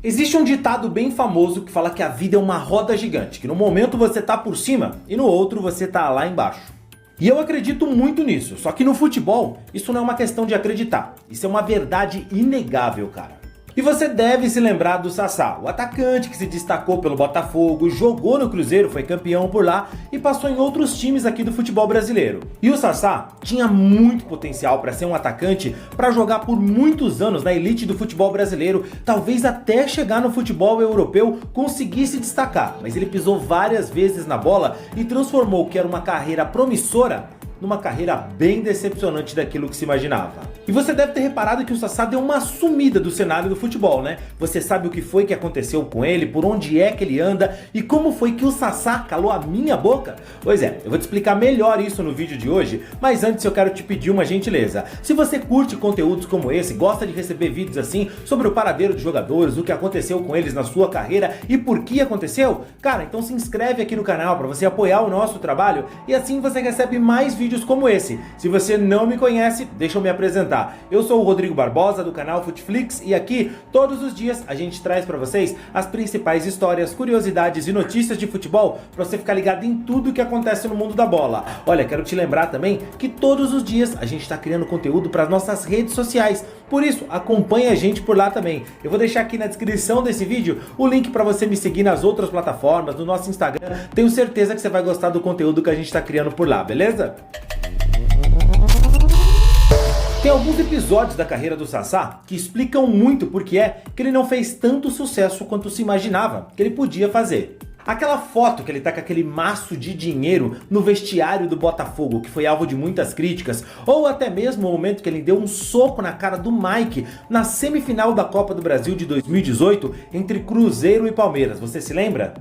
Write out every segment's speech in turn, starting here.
Existe um ditado bem famoso que fala que a vida é uma roda gigante, que no momento você tá por cima e no outro você tá lá embaixo. E eu acredito muito nisso, só que no futebol isso não é uma questão de acreditar, isso é uma verdade inegável, cara. E você deve se lembrar do Sassá, o atacante que se destacou pelo Botafogo, jogou no Cruzeiro, foi campeão por lá e passou em outros times aqui do futebol brasileiro. E o Sassá tinha muito potencial para ser um atacante, para jogar por muitos anos na elite do futebol brasileiro, talvez até chegar no futebol europeu, conseguir se destacar. Mas ele pisou várias vezes na bola e transformou o que era uma carreira promissora numa carreira bem decepcionante daquilo que se imaginava. E você deve ter reparado que o Sassá deu uma sumida do cenário do futebol, né? Você sabe o que foi que aconteceu com ele, por onde é que ele anda e como foi que o Sassá calou a minha boca? Pois é, eu vou te explicar melhor isso no vídeo de hoje, mas antes eu quero te pedir uma gentileza. Se você curte conteúdos como esse, gosta de receber vídeos assim sobre o paradeiro de jogadores, o que aconteceu com eles na sua carreira e por que aconteceu, cara, então se inscreve aqui no canal para você apoiar o nosso trabalho e assim você recebe mais vídeos como esse. Se você não me conhece, deixa eu me apresentar. Eu sou o Rodrigo Barbosa do canal Futflix e aqui todos os dias a gente traz para vocês as principais histórias, curiosidades e notícias de futebol para você ficar ligado em tudo que acontece no mundo da bola. Olha, quero te lembrar também que todos os dias a gente está criando conteúdo para nossas redes sociais. Por isso, acompanhe a gente por lá também. Eu vou deixar aqui na descrição desse vídeo o link para você me seguir nas outras plataformas, no nosso Instagram. Tenho certeza que você vai gostar do conteúdo que a gente está criando por lá, beleza? Tem alguns episódios da carreira do Sassá que explicam muito por que é que ele não fez tanto sucesso quanto se imaginava que ele podia fazer. Aquela foto que ele tá com aquele maço de dinheiro no vestiário do Botafogo, que foi alvo de muitas críticas, ou até mesmo o momento que ele deu um soco na cara do Mike na semifinal da Copa do Brasil de 2018 entre Cruzeiro e Palmeiras, você se lembra?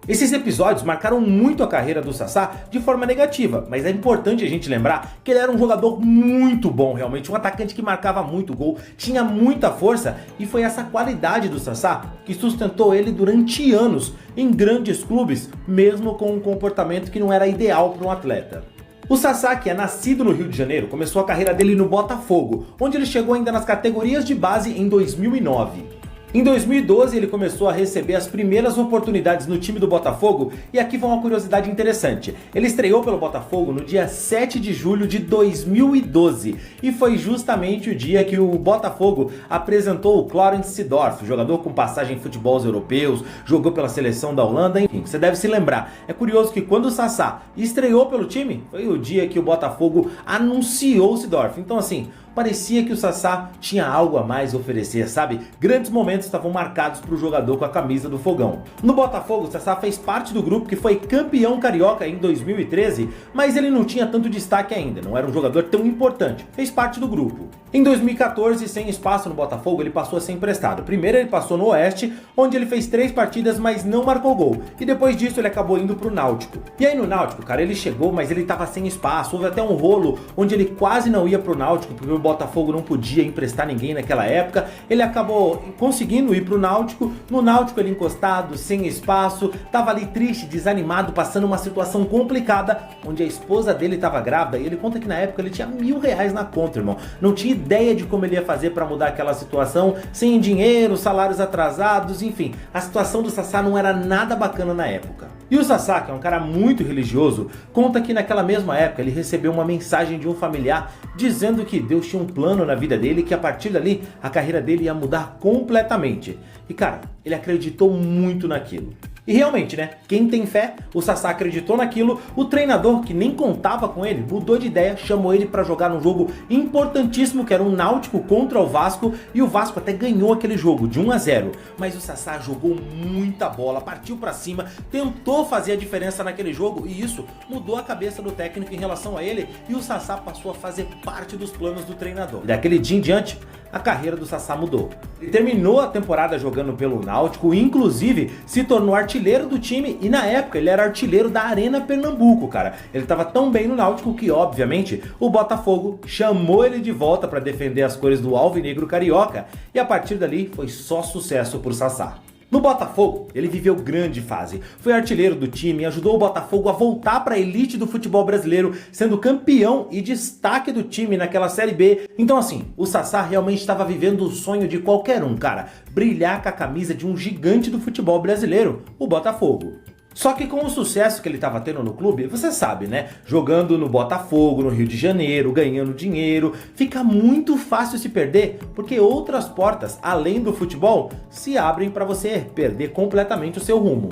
Esses episódios marcaram muito a carreira do Sassá de forma negativa, mas é importante a gente lembrar que ele era um jogador muito bom, realmente, um atacante que marcava muito gol, tinha muita força e foi essa qualidade do Sassá que sustentou ele durante anos em grandes clubes, mesmo com um comportamento que não era ideal para um atleta. O Sassá, que é nascido no Rio de Janeiro, começou a carreira dele no Botafogo, onde ele chegou ainda nas categorias de base em 2009. Em 2012 ele começou a receber as primeiras oportunidades no time do Botafogo e aqui vai uma curiosidade interessante. Ele estreou pelo Botafogo no dia 7 de julho de 2012 e foi justamente o dia que o Botafogo apresentou o Clarence Seedorf, jogador com passagem em futebols europeus, jogou pela seleção da Holanda, enfim, você deve se lembrar. É curioso que quando o Sassá estreou pelo time, foi o dia que o Botafogo anunciou o Seedorf. Então assim, parecia que o Sassá tinha algo a mais a oferecer, sabe? Grandes momentos estavam marcados para o jogador com a camisa do Fogão. No Botafogo, o Sassá fez parte do grupo que foi campeão carioca em 2013, mas ele não tinha tanto destaque ainda, não era um jogador tão importante, fez parte do grupo. Em 2014, sem espaço no Botafogo, ele passou a ser emprestado. Primeiro ele passou no Oeste, onde ele fez 3 partidas, mas não marcou gol. E depois disso ele acabou indo pro Náutico. E aí no Náutico, cara, ele chegou, mas ele tava sem espaço, houve até um rolo onde ele quase não ia pro Náutico, porque o Botafogo não podia emprestar ninguém naquela época. Ele acabou conseguindo ir pro Náutico. No Náutico ele encostado, sem espaço, tava ali triste, desanimado, passando uma situação complicada, onde a esposa dele tava grávida, e ele conta que na época ele tinha R$1.000 na conta, irmão. Não tinha ideia de como ele ia fazer para mudar aquela situação, sem dinheiro, salários atrasados, enfim. A situação do Sassá não era nada bacana na época. E o Sassá, que é um cara muito religioso, conta que naquela mesma época ele recebeu uma mensagem de um familiar dizendo que Deus tinha um plano na vida dele e que a partir dali a carreira dele ia mudar completamente. E cara, ele acreditou muito naquilo. E realmente, né? Quem tem fé, o Sassá acreditou naquilo, o treinador, que nem contava com ele, mudou de ideia, chamou ele para jogar num jogo importantíssimo, que era um Náutico contra o Vasco, e o Vasco até ganhou aquele jogo de 1-0. Mas o Sassá jogou muita bola, partiu para cima, tentou fazer a diferença naquele jogo, e isso mudou a cabeça do técnico em relação a ele, e o Sassá passou a fazer parte dos planos do treinador. E daquele dia em diante, a carreira do Sassá mudou. Ele terminou a temporada jogando pelo Náutico, inclusive se tornou artilheiro do time e na época ele era artilheiro da Arena Pernambuco, cara. Ele estava tão bem no Náutico que, obviamente, o Botafogo chamou ele de volta para defender as cores do alvinegro carioca e a partir dali foi só sucesso pro Sassá. No Botafogo, ele viveu grande fase, foi artilheiro do time, ajudou o Botafogo a voltar para a elite do futebol brasileiro, sendo campeão e destaque do time naquela Série B. Então assim, o Sassá realmente estava vivendo o sonho de qualquer um, cara, brilhar com a camisa de um gigante do futebol brasileiro, o Botafogo. Só que com o sucesso que ele estava tendo no clube, você sabe, né? Jogando no Botafogo, no Rio de Janeiro, ganhando dinheiro, fica muito fácil se perder, porque outras portas, além do futebol, se abrem para você perder completamente o seu rumo.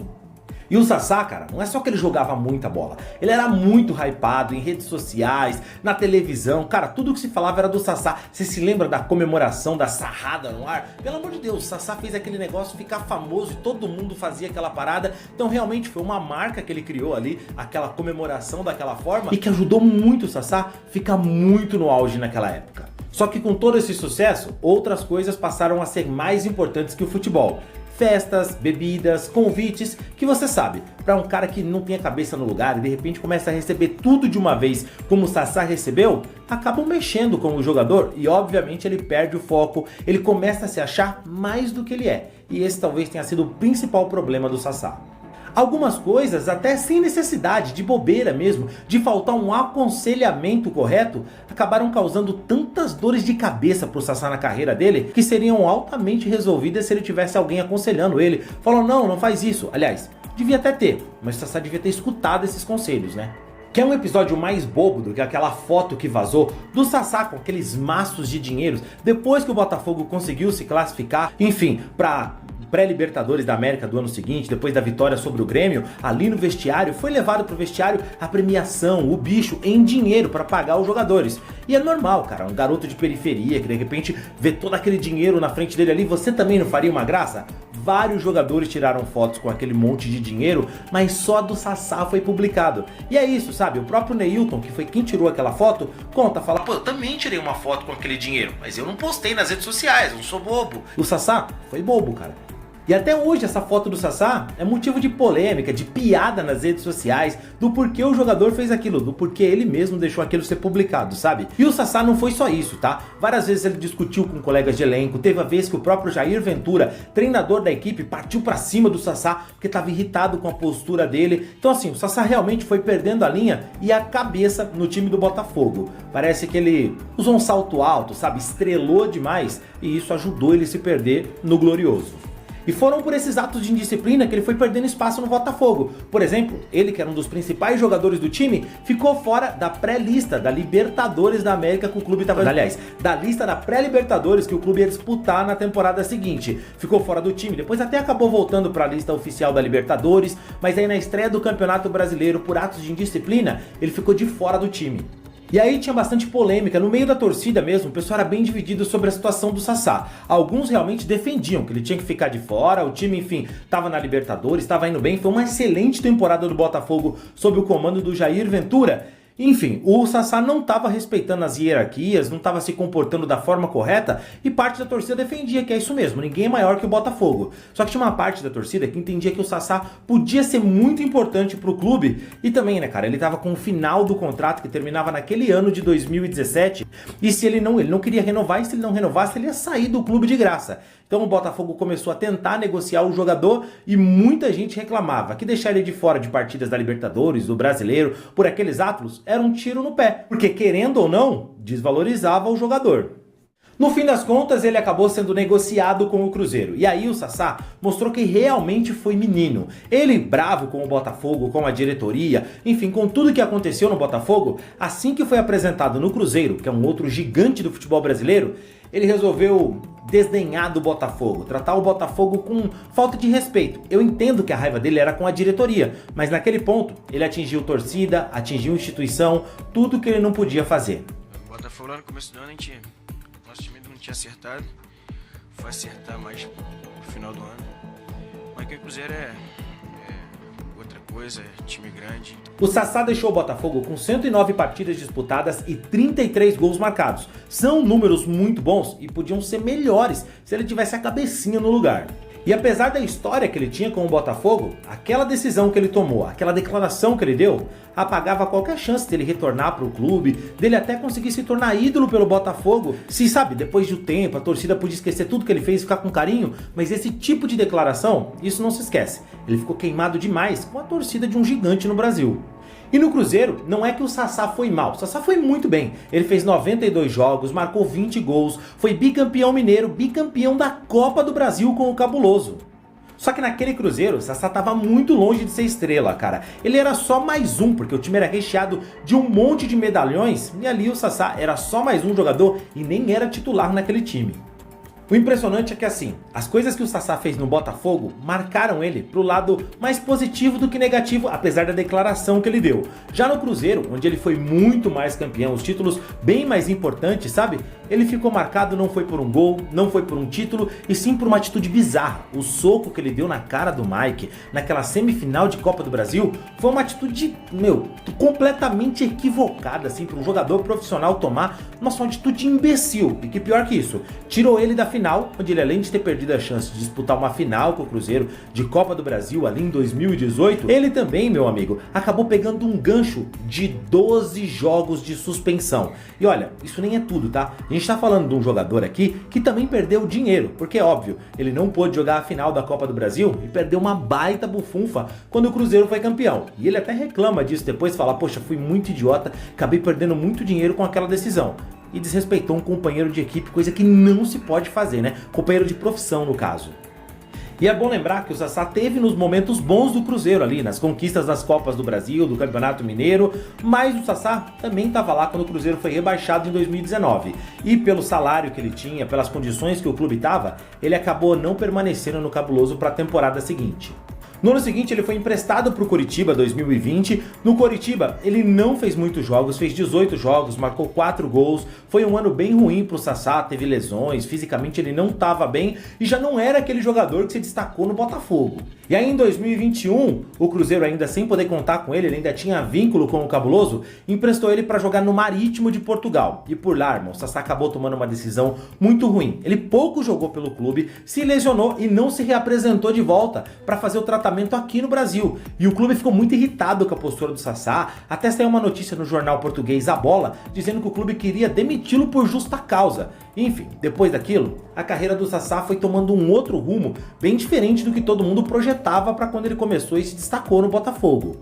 E o Sassá, cara, não é só que ele jogava muita bola, ele era muito hypado em redes sociais, na televisão, cara, tudo que se falava era do Sassá. Você se lembra da comemoração da sarrada no ar? Pelo amor de Deus, o Sassá fez aquele negócio ficar famoso e todo mundo fazia aquela parada, então realmente foi uma marca que ele criou ali, aquela comemoração daquela forma, e que ajudou muito o Sassá a ficar muito no auge naquela época. Só que com todo esse sucesso, outras coisas passaram a ser mais importantes que o futebol. Festas, bebidas, convites, que você sabe, para um cara que não tem a cabeça no lugar e de repente começa a receber tudo de uma vez, como o Sassá recebeu, acabam mexendo com o jogador e obviamente ele perde o foco, ele começa a se achar mais do que ele é. E esse talvez tenha sido o principal problema do Sassá. Algumas coisas, até sem necessidade, de bobeira mesmo, de faltar um aconselhamento correto, acabaram causando tantas dores de cabeça pro Sassá na carreira dele, que seriam altamente resolvidas se ele tivesse alguém aconselhando ele. Falou, não faz isso. Aliás, devia até ter, mas o Sassá devia ter escutado esses conselhos, né? Quer um episódio mais bobo do que aquela foto que vazou do Sassá com aqueles maços de dinheiros depois que o Botafogo conseguiu se classificar, enfim, pra pré-Libertadores da América do ano seguinte, depois da vitória sobre o Grêmio, ali no vestiário, foi levado pro vestiário a premiação, o bicho, em dinheiro para pagar os jogadores. E é normal, cara, um garoto de periferia que de repente vê todo aquele dinheiro na frente dele ali, você também não faria uma graça? Vários jogadores tiraram fotos com aquele monte de dinheiro, mas só do Sassá foi publicado. E é isso, sabe? O próprio Neilton, que foi quem tirou aquela foto, fala, pô, eu também tirei uma foto com aquele dinheiro, mas eu não postei nas redes sociais, eu não sou bobo. O Sassá foi bobo, cara. E até hoje essa foto do Sassá é motivo de polêmica, de piada nas redes sociais, do porquê o jogador fez aquilo, do porquê ele mesmo deixou aquilo ser publicado, sabe? E o Sassá não foi só isso, tá? Várias vezes ele discutiu com colegas de elenco, teve a vez que o próprio Jair Ventura, treinador da equipe, partiu pra cima do Sassá porque estava irritado com a postura dele. Então assim, o Sassá realmente foi perdendo a linha e a cabeça no time do Botafogo. Parece que ele usou um salto alto, sabe? Estrelou demais e isso ajudou ele a se perder no glorioso. E foram por esses atos de indisciplina que ele foi perdendo espaço no Botafogo. Por exemplo, ele que era um dos principais jogadores do time, ficou fora da pré-lista da Libertadores da América que o clube estava... Aliás, da lista da pré-Libertadores que o clube ia disputar na temporada seguinte. Ficou fora do time, depois até acabou voltando para a lista oficial da Libertadores, mas aí na estreia do Campeonato Brasileiro por atos de indisciplina, ele ficou de fora do time. E aí tinha bastante polêmica, no meio da torcida mesmo, o pessoal era bem dividido sobre a situação do Sassá. Alguns realmente defendiam que ele tinha que ficar de fora, o time, enfim, estava na Libertadores, estava indo bem, foi uma excelente temporada do Botafogo sob o comando do Jair Ventura. Enfim, o Sassá não estava respeitando as hierarquias, não estava se comportando da forma correta e parte da torcida defendia que é isso mesmo, ninguém é maior que o Botafogo. Só que tinha uma parte da torcida que entendia que o Sassá podia ser muito importante para o clube e também, né, cara, ele estava com o final do contrato que terminava naquele ano de 2017 e se ele não queria renovar e se ele não renovasse ele ia sair do clube de graça. Então o Botafogo começou a tentar negociar o jogador e muita gente reclamava que deixar ele de fora de partidas da Libertadores, do Brasileiro, por aqueles atos, era um tiro no pé, porque querendo ou não, desvalorizava o jogador. No fim das contas, ele acabou sendo negociado com o Cruzeiro. E aí o Sassá mostrou que realmente foi menino. Ele, bravo com o Botafogo, com a diretoria, enfim, com tudo que aconteceu no Botafogo, assim que foi apresentado no Cruzeiro, que é um outro gigante do futebol brasileiro, ele resolveu desdenhar do Botafogo, tratar o Botafogo com falta de respeito. Eu entendo que a raiva dele era com a diretoria, mas naquele ponto ele atingiu torcida, atingiu instituição, tudo que ele não podia fazer. O Botafogo lá no começo do ano, nosso time não tinha acertado, foi acertar mais no final do ano. Mas que o Cruzeiro é outra coisa, é time grande. O Sassá deixou o Botafogo com 109 partidas disputadas e 33 gols marcados. São números muito bons e podiam ser melhores se ele tivesse a cabecinha no lugar. E apesar da história que ele tinha com o Botafogo, aquela decisão que ele tomou, aquela declaração que ele deu, apagava qualquer chance dele retornar para o clube, dele até conseguir se tornar ídolo pelo Botafogo. Se sabe, depois de um tempo a torcida podia esquecer tudo que ele fez e ficar com carinho, mas esse tipo de declaração, isso não se esquece. Ele ficou queimado demais com a torcida de um gigante no Brasil. E no Cruzeiro, não é que o Sassá foi mal, o Sassá foi muito bem. Ele fez 92 jogos, marcou 20 gols, foi bicampeão mineiro, bicampeão da Copa do Brasil com o Cabuloso. Só que naquele Cruzeiro, o Sassá estava muito longe de ser estrela, cara. Ele era só mais um, porque o time era recheado de um monte de medalhões, e ali o Sassá era só mais um jogador e nem era titular naquele time. O impressionante é que assim, as coisas que o Sassá fez no Botafogo marcaram ele pro lado mais positivo do que negativo, apesar da declaração que ele deu. Já no Cruzeiro, onde ele foi muito mais campeão, os títulos bem mais importantes, sabe? Ele ficou marcado não foi por um gol, não foi por um título, e sim por uma atitude bizarra. O soco que ele deu na cara do Mike, naquela semifinal de Copa do Brasil, foi uma atitude, completamente equivocada, assim, para um jogador profissional tomar. Nossa, uma atitude imbecil, e que pior que isso, tirou ele da final, onde ele, além de ter perdido a chance de disputar uma final com o Cruzeiro de Copa do Brasil ali em 2018, ele também, meu amigo, acabou pegando um gancho de 12 jogos de suspensão. E olha, isso nem é tudo, tá? A gente tá falando de um jogador aqui que também perdeu dinheiro, porque é óbvio, ele não pôde jogar a final da Copa do Brasil e perdeu uma baita bufunfa quando o Cruzeiro foi campeão. E ele até reclama disso depois, fala, poxa, fui muito idiota, acabei perdendo muito dinheiro com aquela decisão. E desrespeitou um companheiro de equipe, coisa que não se pode fazer, né? Companheiro de profissão, no caso. E é bom lembrar que o Sassá teve nos momentos bons do Cruzeiro ali, nas conquistas das Copas do Brasil, do Campeonato Mineiro, mas o Sassá também estava lá quando o Cruzeiro foi rebaixado em 2019. E pelo salário que ele tinha, pelas condições que o clube estava, ele acabou não permanecendo no Cabuloso para a temporada seguinte. No ano seguinte ele foi emprestado para o Coritiba 2020, no Coritiba ele não fez muitos jogos, fez 18 jogos, marcou 4 gols, foi um ano bem ruim para o Sassá, teve lesões, fisicamente ele não estava bem e já não era aquele jogador que se destacou no Botafogo. E aí em 2021, o Cruzeiro ainda sem poder contar com ele ainda tinha vínculo com o Cabuloso, emprestou ele para jogar no Marítimo de Portugal. E por lá, irmão, o Sassá acabou tomando uma decisão muito ruim. Ele pouco jogou pelo clube, se lesionou e não se reapresentou de volta para fazer o tratamento aqui no Brasil. E o clube ficou muito irritado com a postura do Sassá, até saiu uma notícia no jornal português A Bola, dizendo que o clube queria demiti-lo por justa causa. Enfim, depois daquilo, a carreira do Sassá foi tomando um outro rumo, bem diferente do que todo mundo projetava para quando ele começou e se destacou no Botafogo.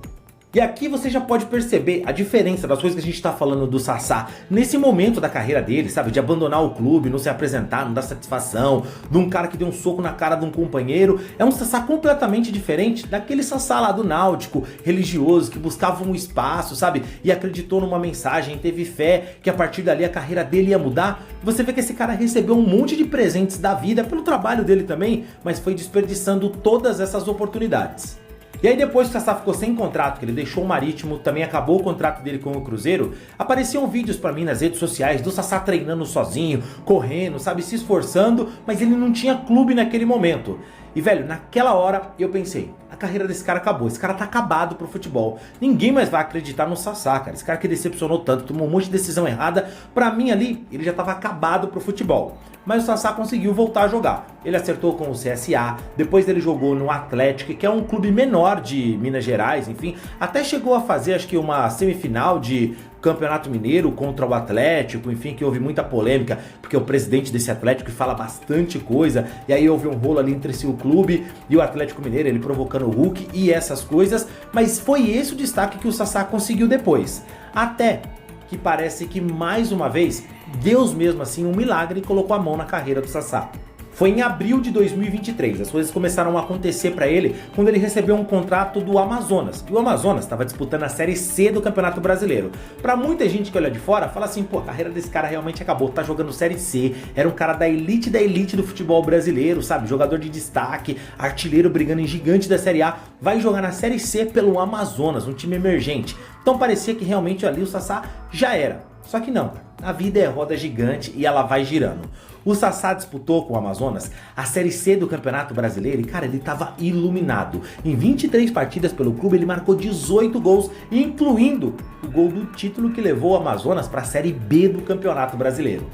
E aqui você já pode perceber a diferença das coisas que a gente está falando do Sassá nesse momento da carreira dele, sabe? De abandonar o clube, não se apresentar, não dar satisfação, de um cara que deu um soco na cara de um companheiro. É um Sassá completamente diferente daquele Sassá lá do Náutico, religioso, que buscava um espaço, sabe? E acreditou numa mensagem, teve fé que a partir dali a carreira dele ia mudar. Você vê que esse cara recebeu um monte de presentes da vida, pelo trabalho dele também, mas foi desperdiçando todas essas oportunidades. E aí depois que o Sassá ficou sem contrato, que ele deixou o Marítimo, também acabou o contrato dele com o Cruzeiro, apareciam vídeos pra mim nas redes sociais do Sassá treinando sozinho, correndo, sabe, se esforçando, mas ele não tinha clube naquele momento. E velho, naquela hora eu pensei, a carreira desse cara acabou, esse cara tá acabado pro futebol. Ninguém mais vai acreditar no Sassá, cara. Esse cara que decepcionou tanto, tomou um monte de decisão errada, pra mim ali, ele já tava acabado pro futebol. Mas o Sassá conseguiu voltar a jogar. Ele acertou com o CSA, depois ele jogou no Atlético, que é um clube menor de Minas Gerais, enfim. Até chegou a fazer, acho que uma semifinal de Campeonato Mineiro contra o Atlético, enfim, que houve muita polêmica, porque o presidente desse Atlético fala bastante coisa, e aí houve um rolo ali entre o clube e o Atlético Mineiro, ele provocando o Hulk e essas coisas, mas foi esse o destaque que o Sassá conseguiu depois. Até que parece que mais uma vez, Deus mesmo assim, um milagre, colocou a mão na carreira do Sassá. Foi em abril de 2023, as coisas começaram a acontecer para ele quando ele recebeu um contrato do Amazonas. E o Amazonas estava disputando a Série C do Campeonato Brasileiro. Para muita gente que olha de fora, fala assim, pô, a carreira desse cara realmente acabou, tá jogando Série C, era um cara da elite do futebol brasileiro, sabe? Jogador de destaque, artilheiro brigando em gigante da Série A, vai jogar na Série C pelo Amazonas, um time emergente. Então parecia que realmente ali o Sassá já era. Só que não, a vida é roda gigante e ela vai girando. O Sassá disputou com o Amazonas a Série C do Campeonato Brasileiro e, cara, ele estava iluminado. Em 23 partidas pelo clube, ele marcou 18 gols, incluindo o gol do título que levou o Amazonas para a Série B do Campeonato Brasileiro.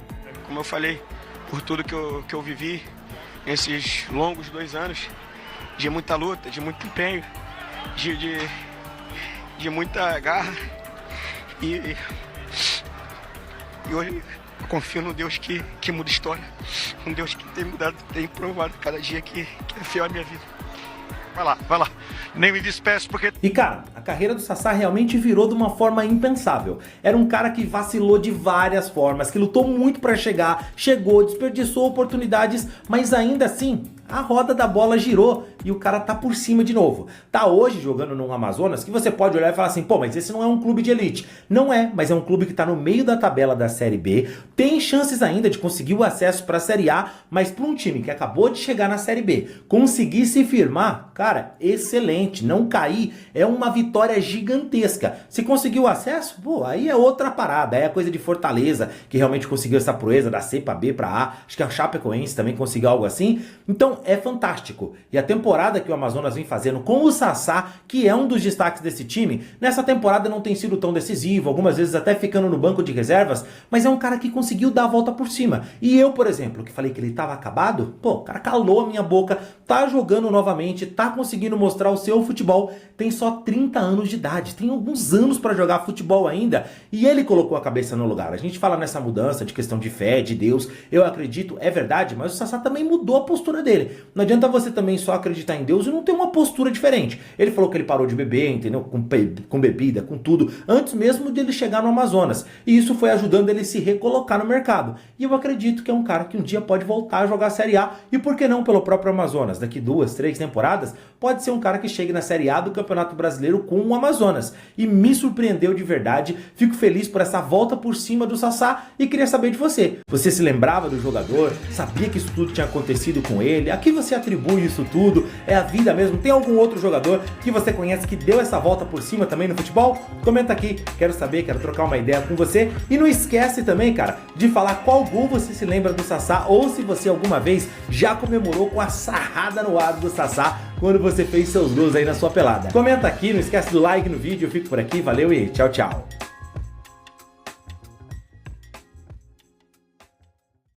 Como eu falei, por tudo que eu vivi, nesses longos 2 anos de muita luta, de muito empenho, de muita garra. E hoje eu confio no Deus que muda história, um Deus que tem provado cada dia que é fiel à minha vida. Vai lá, nem me despeço porque... E cara, a carreira do Sassá realmente virou de uma forma impensável. Era um cara que vacilou de várias formas, que lutou muito pra chegar, chegou, desperdiçou oportunidades, mas ainda assim, a roda da bola girou e o cara tá por cima de novo. Tá hoje jogando no Amazonas, que você pode olhar e falar assim, pô, mas esse não é um clube de elite. Não é, mas é um clube que tá no meio da tabela da Série B, tem chances ainda de conseguir o acesso pra Série A, mas pra um time que acabou de chegar na Série B, conseguir se firmar, cara, excelente. Não cair é uma vitória gigantesca. Se conseguir o acesso, pô, aí é outra parada, é a coisa de Fortaleza, que realmente conseguiu essa proeza da C pra B pra A, acho que a Chapecoense também conseguiu algo assim, então é fantástico. E a temporada que o Amazonas vem fazendo com o Sassá, que é um dos destaques desse time, nessa temporada não tem sido tão decisivo, algumas vezes até ficando no banco de reservas, mas é um cara que conseguiu dar a volta por cima. E eu, por exemplo, que falei que ele estava acabado, pô, o cara calou a minha boca, tá jogando novamente, tá conseguindo mostrar o seu futebol, tem só 30 anos de idade, tem alguns anos para jogar futebol ainda, e ele colocou a cabeça no lugar. A gente fala nessa mudança de questão de fé, de Deus, eu acredito, é verdade, mas o Sassá também mudou a postura dele. Não adianta você também só acreditar em Deus e não ter uma postura diferente. Ele falou que ele parou de beber, entendeu? Com bebida, com tudo, antes mesmo de ele chegar no Amazonas. E isso foi ajudando ele a se recolocar no mercado. E eu acredito que é um cara que um dia pode voltar a jogar a Série A. E por que não pelo próprio Amazonas? Daqui 2, 3 temporadas, pode ser um cara que chegue na Série A do Campeonato Brasileiro com o Amazonas. E me surpreendeu de verdade. Fico feliz por essa volta por cima do Sassá e queria saber de você. Você se lembrava do jogador? Sabia que isso tudo tinha acontecido com ele? A que você atribui isso tudo? É a vida mesmo? Tem algum outro jogador que você conhece que deu essa volta por cima também no futebol? Comenta aqui, quero saber, quero trocar uma ideia com você. E não esquece também, cara, de falar qual gol você se lembra do Sassá ou se você alguma vez já comemorou com a sarrada no ar do Sassá quando você fez seus gols aí na sua pelada. Comenta aqui, não esquece do like no vídeo, eu fico por aqui, valeu e tchau, tchau.